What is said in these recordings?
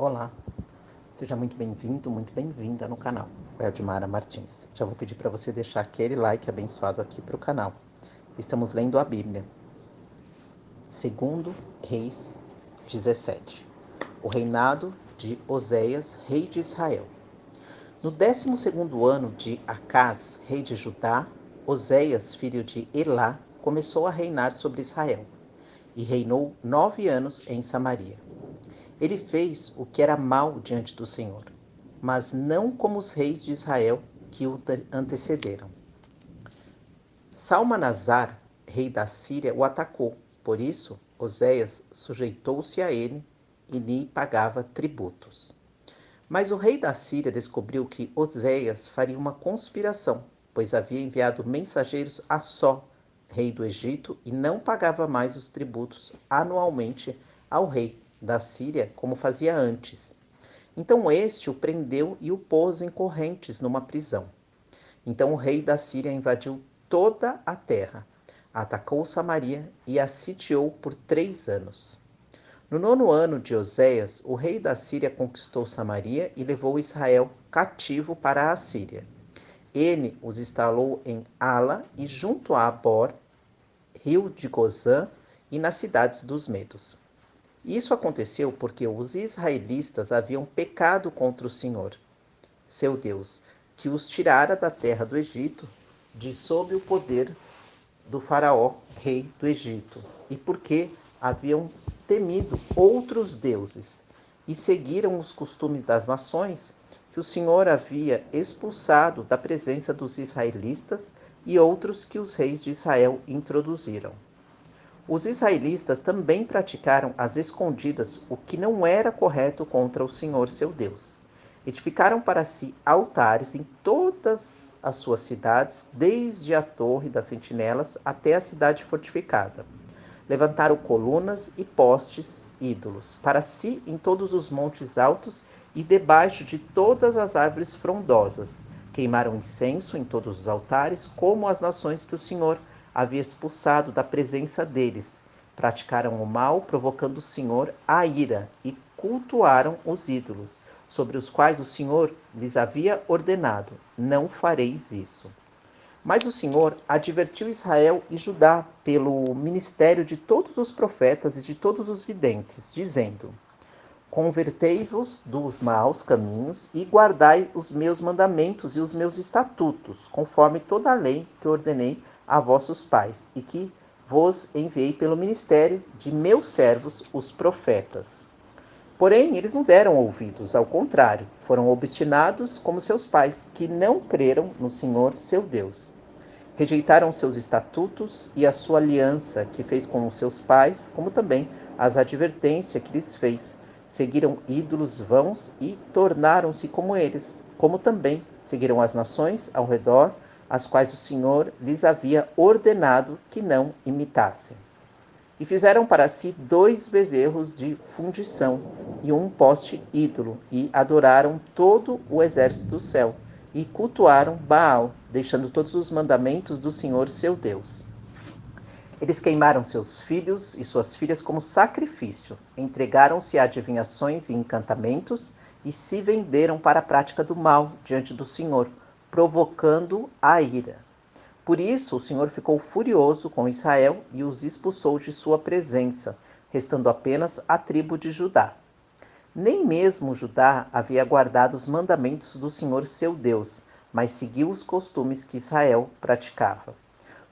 Olá, seja muito bem-vindo, muito bem-vinda no canal Eldmara Martins. Já vou pedir para você deixar aquele like abençoado aqui para o canal. Estamos lendo a Bíblia. 2 Reis 17. O reinado de Oséias, rei de Israel. No 12º ano de Acaz, rei de Judá, Oséias, filho de Elá, começou a reinar sobre Israel e reinou 9 anos em Samaria. Ele fez o que era mal diante do Senhor, mas não como os reis de Israel que o antecederam. Salmanasar, rei da Síria, o atacou. Por isso, Oséias sujeitou-se a ele e lhe pagava tributos. Mas o rei da Síria descobriu que Oséias faria uma conspiração, pois havia enviado mensageiros a Só, rei do Egito, e não pagava mais os tributos anualmente ao rei da Síria, como fazia antes. Então este o prendeu e o pôs em correntes numa prisão. Então o rei da Síria invadiu toda a terra, atacou Samaria e a sitiou por 3 anos. No 9º ano de Oséias, o rei da Síria conquistou Samaria e levou Israel cativo para a Síria. Ele os instalou em Ala e junto a Abor, rio de Gozã, e nas cidades dos Medos. Isso aconteceu porque os israelitas haviam pecado contra o Senhor, seu Deus, que os tirara da terra do Egito, de sob o poder do faraó, rei do Egito, e porque haviam temido outros deuses e seguiram os costumes das nações que o Senhor havia expulsado da presença dos israelitas e outros que os reis de Israel introduziram. Os israelitas também praticaram às escondidas o que não era correto contra o Senhor seu Deus. Edificaram para si altares em todas as suas cidades, desde a torre das sentinelas até a cidade fortificada. Levantaram colunas e postes ídolos para si em todos os montes altos e debaixo de todas as árvores frondosas. Queimaram incenso em todos os altares, como as nações que o Senhor havia expulsado da presença deles. Praticaram o mal, provocando o Senhor a ira, e cultuaram os ídolos, sobre os quais o Senhor lhes havia ordenado: não fareis isso. Mas o Senhor advertiu Israel e Judá pelo ministério de todos os profetas e de todos os videntes, dizendo: convertei-vos dos maus caminhos e guardai os meus mandamentos e os meus estatutos, conforme toda a lei que ordenei a vossos pais, e que vos enviei pelo ministério de meus servos, os profetas. Porém, eles não deram ouvidos, ao contrário, foram obstinados como seus pais, que não creram no Senhor seu Deus. Rejeitaram seus estatutos e a sua aliança que fez com os seus pais, como também as advertências que lhes fez. Seguiram ídolos vãos e tornaram-se como eles, como também seguiram as nações ao redor, as quais o Senhor lhes havia ordenado que não imitassem. E fizeram para si 2 bezerros de fundição e um poste ídolo, e adoraram todo o exército do céu, e cultuaram Baal, deixando todos os mandamentos do Senhor seu Deus. Eles queimaram seus filhos e suas filhas como sacrifício, entregaram-se a adivinhações e encantamentos, e se venderam para a prática do mal diante do Senhor, provocando a ira. Por isso o Senhor ficou furioso com Israel e os expulsou de sua presença, restando apenas a tribo de Judá. Nem mesmo Judá havia guardado os mandamentos do Senhor seu Deus, mas seguiu os costumes que Israel praticava.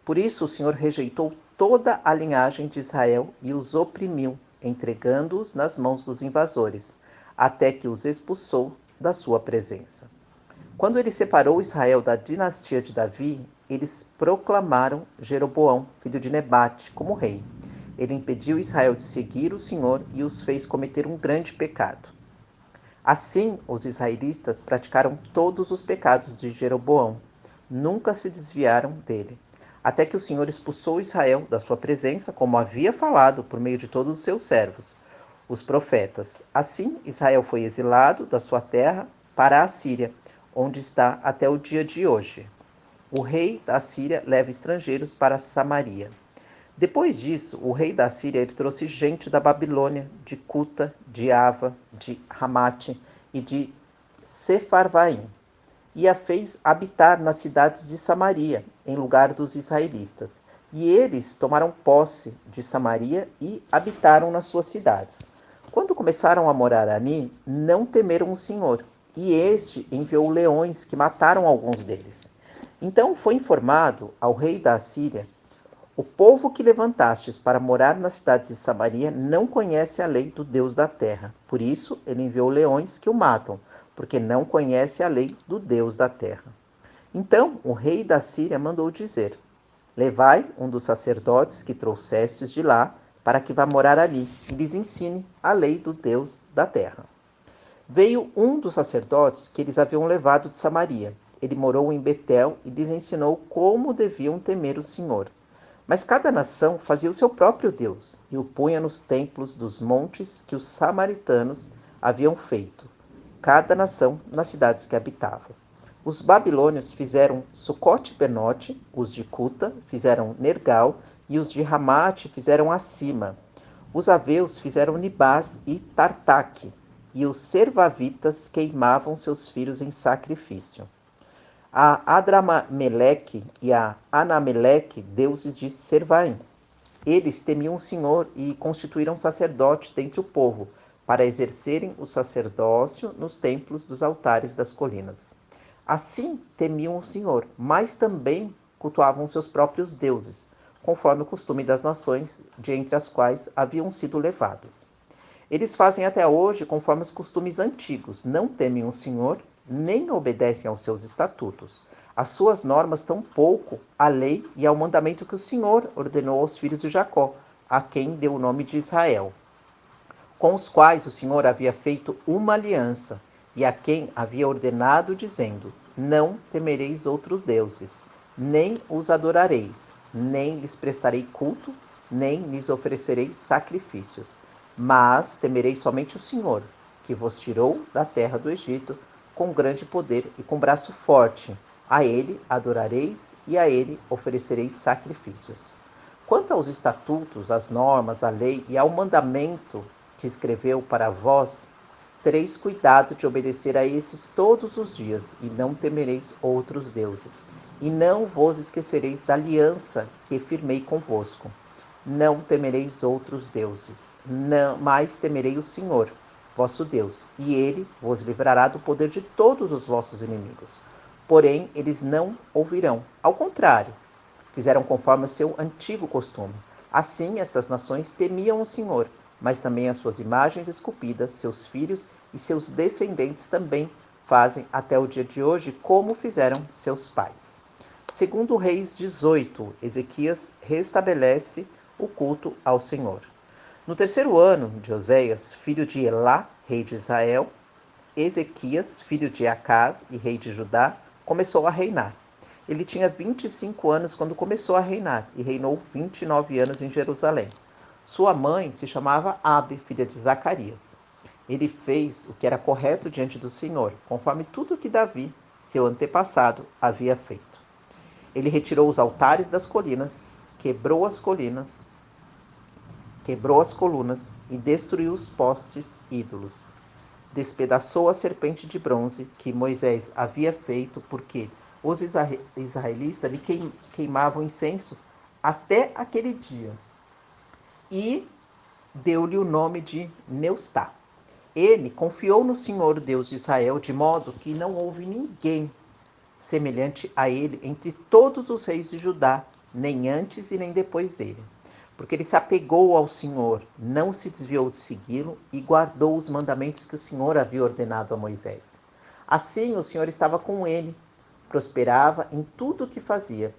Por isso o Senhor rejeitou toda a linhagem de Israel e os oprimiu, entregando-os nas mãos dos invasores, até que os expulsou da sua presença. Quando ele separou Israel da dinastia de Davi, eles proclamaram Jeroboão, filho de Nebate, como rei. Ele impediu Israel de seguir o Senhor e os fez cometer um grande pecado. Assim, os israelitas praticaram todos os pecados de Jeroboão. Nunca se desviaram dele. Até que o Senhor expulsou Israel da sua presença, como havia falado por meio de todos os seus servos, os profetas. Assim, Israel foi exilado da sua terra para a Síria, onde está até o dia de hoje. O rei da Síria leva estrangeiros para Samaria. Depois disso, o rei da Síria ele trouxe gente da Babilônia, de Cuta, de Ava, de Ramate e de Sefarvaim, e a fez habitar nas cidades de Samaria, em lugar dos israelitas. E eles tomaram posse de Samaria e habitaram nas suas cidades. Quando começaram a morar ali, não temeram o Senhor, e este enviou leões que mataram alguns deles. Então foi informado ao rei da Assíria: o povo que levantastes para morar nas cidades de Samaria não conhece a lei do Deus da terra. Por isso ele enviou leões que o matam, porque não conhece a lei do Deus da terra. Então o rei da Síria mandou dizer: levai um dos sacerdotes que trouxestes de lá, para que vá morar ali, e lhes ensine a lei do Deus da terra. Veio um dos sacerdotes que eles haviam levado de Samaria. Ele morou em Betel e lhes ensinou como deviam temer o Senhor. Mas cada nação fazia o seu próprio Deus e o punha nos templos dos montes que os samaritanos haviam feito, cada nação nas cidades que habitava. Os babilônios fizeram Sucote-Benote, os de Cuta fizeram Nergal e os de Ramate fizeram Acima. Os aveus fizeram Nibás e Tartaque, e os servavitas queimavam seus filhos em sacrifício. A Adrameleque e a Anameleque, deuses de Servaim. Eles temiam o Senhor e constituíram sacerdote dentre o povo, para exercerem o sacerdócio nos templos dos altares das colinas. Assim temiam o Senhor, mas também cultuavam seus próprios deuses, conforme o costume das nações de entre as quais haviam sido levados. Eles fazem até hoje conforme os costumes antigos, não temem o Senhor, nem obedecem aos seus estatutos. As suas normas tampouco à lei e ao mandamento que o Senhor ordenou aos filhos de Jacó, a quem deu o nome de Israel, com os quais o Senhor havia feito uma aliança, e a quem havia ordenado, dizendo: não temereis outros deuses, nem os adorareis, nem lhes prestarei culto, nem lhes oferecerei sacrifícios. Mas temereis somente o Senhor, que vos tirou da terra do Egito, com grande poder e com braço forte. A ele adorareis e a ele oferecereis sacrifícios. Quanto aos estatutos, às normas, à lei e ao mandamento que escreveu para vós, tereis cuidado de obedecer a esses todos os dias, e não temereis outros deuses, e não vos esquecereis da aliança que firmei convosco. Não temereis outros deuses, não, mas temerei o Senhor, vosso Deus, e ele vos livrará do poder de todos os vossos inimigos. Porém, eles não ouvirão. Ao contrário, fizeram conforme o seu antigo costume. Assim, essas nações temiam o Senhor, mas também as suas imagens esculpidas, seus filhos e seus descendentes também fazem até o dia de hoje, como fizeram seus pais. Segundo Reis 18, Ezequias restabelece o culto ao Senhor. No terceiro ano de Oséias, filho de Elá, rei de Israel, Ezequias, filho de Acás e rei de Judá, começou a reinar. Ele tinha 25 anos quando começou a reinar e reinou 29 anos em Jerusalém. Sua mãe se chamava Abi, filha de Zacarias. Ele fez o que era correto diante do Senhor, conforme tudo que Davi, seu antepassado, havia feito. Ele retirou os altares das colinas, quebrou as colunas e destruiu os postes ídolos. Despedaçou a serpente de bronze que Moisés havia feito, porque os israelitas lhe queimavam incenso até aquele dia. E deu-lhe o nome de Neustá. Ele confiou no Senhor, Deus de Israel, de modo que não houve ninguém semelhante a ele entre todos os reis de Judá, nem antes e nem depois dele. Porque ele se apegou ao Senhor, não se desviou de segui-lo e guardou os mandamentos que o Senhor havia ordenado a Moisés. Assim o Senhor estava com ele, prosperava em tudo o que fazia.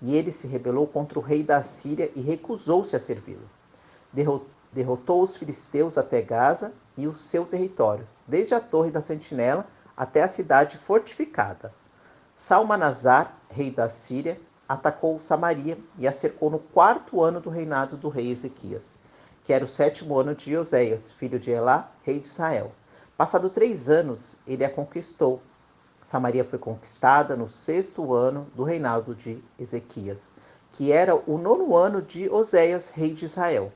E ele se rebelou contra o rei da Síria e recusou-se a servi-lo. Derrotou os filisteus até Gaza e o seu território, desde a torre da sentinela até a cidade fortificada. Salmanasar, rei da Síria, atacou Samaria e a cercou no 4º ano do reinado do rei Ezequias, que era o 7º ano de Oséias, filho de Elá, rei de Israel. Passado 3 anos, ele a conquistou. Samaria foi conquistada no 6º ano do reinado de Ezequias. que era o 9º ano de Oséias, rei de Israel.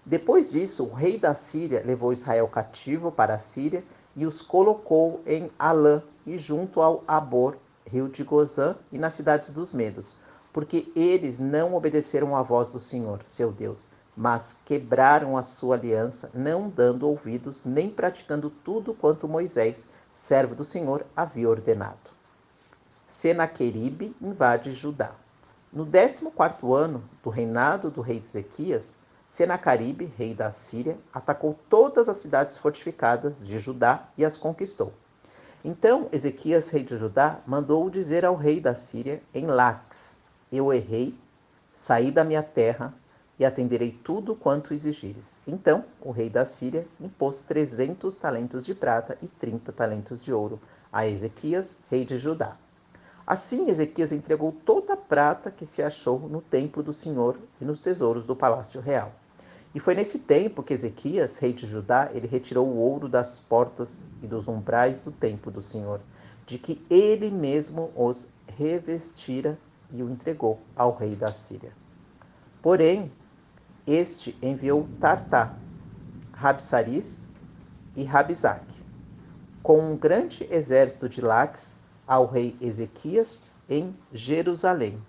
Depois disso, o rei da Síria levou Israel cativo para a Síria e os colocou em Alã e junto ao Abor, rio de Gozã, e nas cidades dos Medos, porque eles não obedeceram à voz do Senhor, seu Deus, mas quebraram a sua aliança, não dando ouvidos, nem praticando tudo quanto Moisés, servo do Senhor, havia ordenado. Senaqueribe invade Judá. No 14º ano do reinado do rei Ezequias, Senaqueribe, rei da Síria, atacou todas as cidades fortificadas de Judá e as conquistou. Então Ezequias, rei de Judá, mandou dizer ao rei da Síria em Laques: Eu errei, saí da minha terra e atenderei tudo quanto exigires. Então o rei da Síria impôs 300 talentos de prata e 30 talentos de ouro a Ezequias, rei de Judá. Assim Ezequias entregou toda a prata que se achou no templo do Senhor e nos tesouros do palácio real. E foi nesse tempo que Ezequias, rei de Judá, ele retirou o ouro das portas e dos umbrais do templo do Senhor, de que ele mesmo os revestira e o entregou ao rei da Síria. Porém, este enviou Tartá, Rabsaris e Rabizaque, com um grande exército de Laques, ao rei Ezequias em Jerusalém.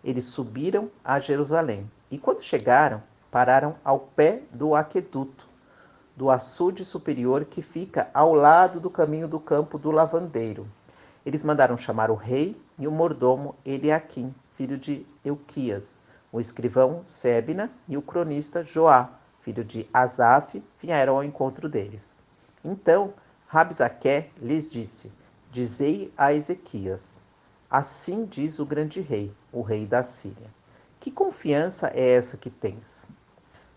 Eles subiram a Jerusalém e, quando chegaram, pararam ao pé do aqueduto, do açude superior que fica ao lado do caminho do campo do lavandeiro. Eles mandaram chamar o rei e o mordomo Eliaquim, filho de Euquias, o escrivão Sebna e o cronista Joá, filho de Asaf, vieram ao encontro deles. Então Rabsaque lhes disse: Dizei a Ezequias: Assim diz o grande rei, o rei da Síria: Que confiança é essa que tens?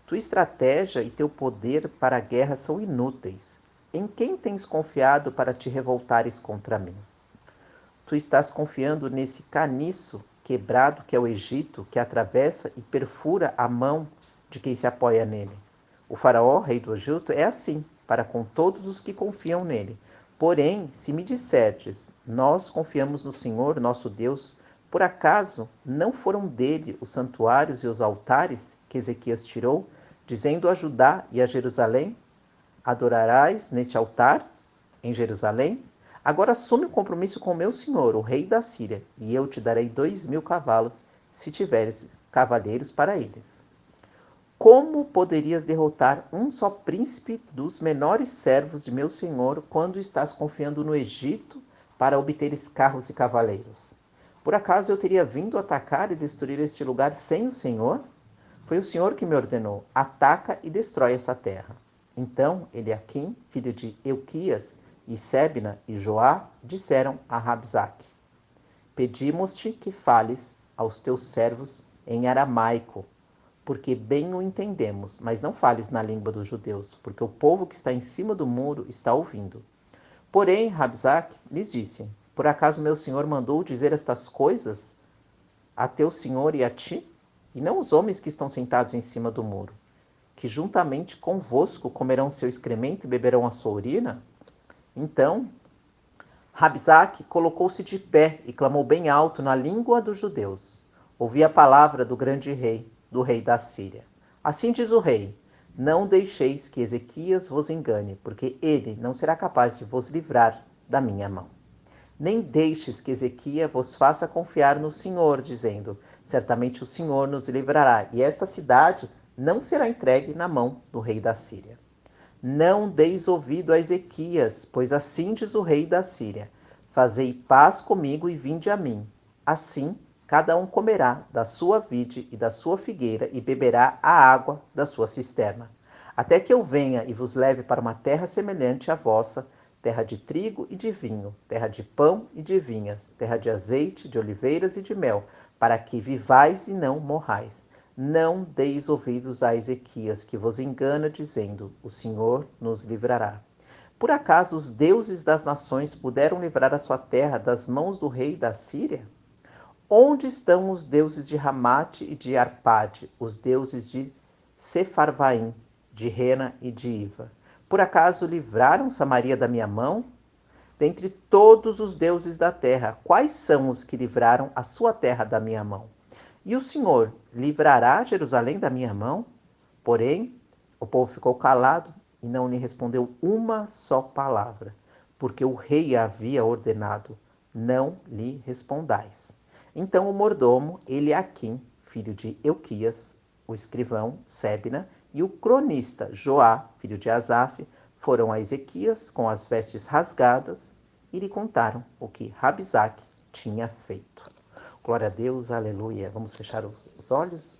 Tua estratégia e teu poder para a guerra são inúteis. Em quem tens confiado para te revoltares contra mim? Tu estás confiando nesse caniço quebrado que é o Egito, que atravessa e perfura a mão de quem se apoia nele. O faraó, rei do Egito, é assim, para com todos os que confiam nele. Porém, se me disserdes, nós confiamos no Senhor, nosso Deus, por acaso não foram dele os santuários e os altares que Ezequias tirou, dizendo a Judá e a Jerusalém: Adorarás neste altar em Jerusalém? Agora assume o compromisso com meu senhor, o rei da Síria, e eu te darei 2.000 cavalos, se tiveres cavaleiros para eles. Como poderias derrotar um só príncipe dos menores servos de meu senhor quando estás confiando no Egito para obteres carros e cavaleiros? Por acaso eu teria vindo atacar e destruir este lugar sem o Senhor? Foi o Senhor que me ordenou: ataca e destrói essa terra. Então Eliaquim, filho de Euquias, e Sebna e Joá disseram a Rabsaque: Pedimos-te que fales aos teus servos em aramaico, porque bem o entendemos, mas não fales na língua dos judeus, porque o povo que está em cima do muro está ouvindo. Porém, Rabsaque lhes disse: Por acaso meu senhor mandou dizer estas coisas a teu senhor e a ti? E não os homens que estão sentados em cima do muro, que juntamente convosco comerão seu excremento e beberão a sua urina? Então Rabsaque colocou-se de pé e clamou bem alto na língua dos judeus: Ouvi a palavra do grande rei, do rei da Síria. Assim diz o rei: Não deixeis que Ezequias vos engane, porque ele não será capaz de vos livrar da minha mão. Nem deixes que Ezequias vos faça confiar no Senhor, dizendo: Certamente o Senhor nos livrará, e esta cidade não será entregue na mão do rei da Síria. Não deis ouvido a Ezequias, pois assim diz o rei da Síria: Fazei paz comigo e vinde a mim. Assim, cada um comerá da sua vide e da sua figueira e beberá a água da sua cisterna. Até que eu venha e vos leve para uma terra semelhante à vossa, terra de trigo e de vinho, terra de pão e de vinhas, terra de azeite, de oliveiras e de mel, para que vivais e não morrais. Não deis ouvidos a Ezequias, que vos engana, dizendo: O Senhor nos livrará. Por acaso os deuses das nações puderam livrar a sua terra das mãos do rei da Síria? Onde estão os deuses de Ramate e de Arpade, os deuses de Sefarvaim, de Rena e de Iva? Por acaso livraram Samaria da minha mão? Dentre todos os deuses da terra, quais são os que livraram a sua terra da minha mão? E o Senhor livrará Jerusalém da minha mão? Porém, o povo ficou calado e não lhe respondeu uma só palavra, porque o rei havia ordenado: não lhe respondais. Então o mordomo Eliaquim, filho de Euquias, o escrivão Sebna, e o cronista Joá, filho de Asaf, foram a Ezequias com as vestes rasgadas e lhe contaram o que Rabisaque tinha feito. Glória a Deus, aleluia. Vamos fechar os olhos?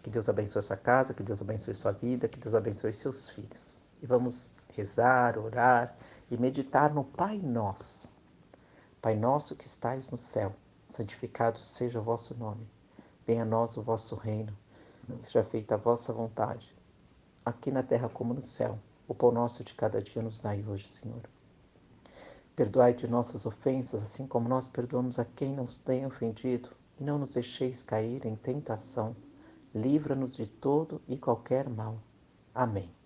Que Deus abençoe sua casa, que Deus abençoe sua vida, que Deus abençoe seus filhos. E vamos rezar, orar e meditar no Pai Nosso. Pai nosso que estais no céu, santificado seja o vosso nome. Venha a nós o vosso reino. Seja feita a vossa vontade, aqui na terra como no céu. O pão nosso de cada dia nos dai hoje, Senhor. Perdoai de nossas ofensas, assim como nós perdoamos a quem nos tem ofendido. E não nos deixeis cair em tentação. Livra-nos de todo e qualquer mal. Amém.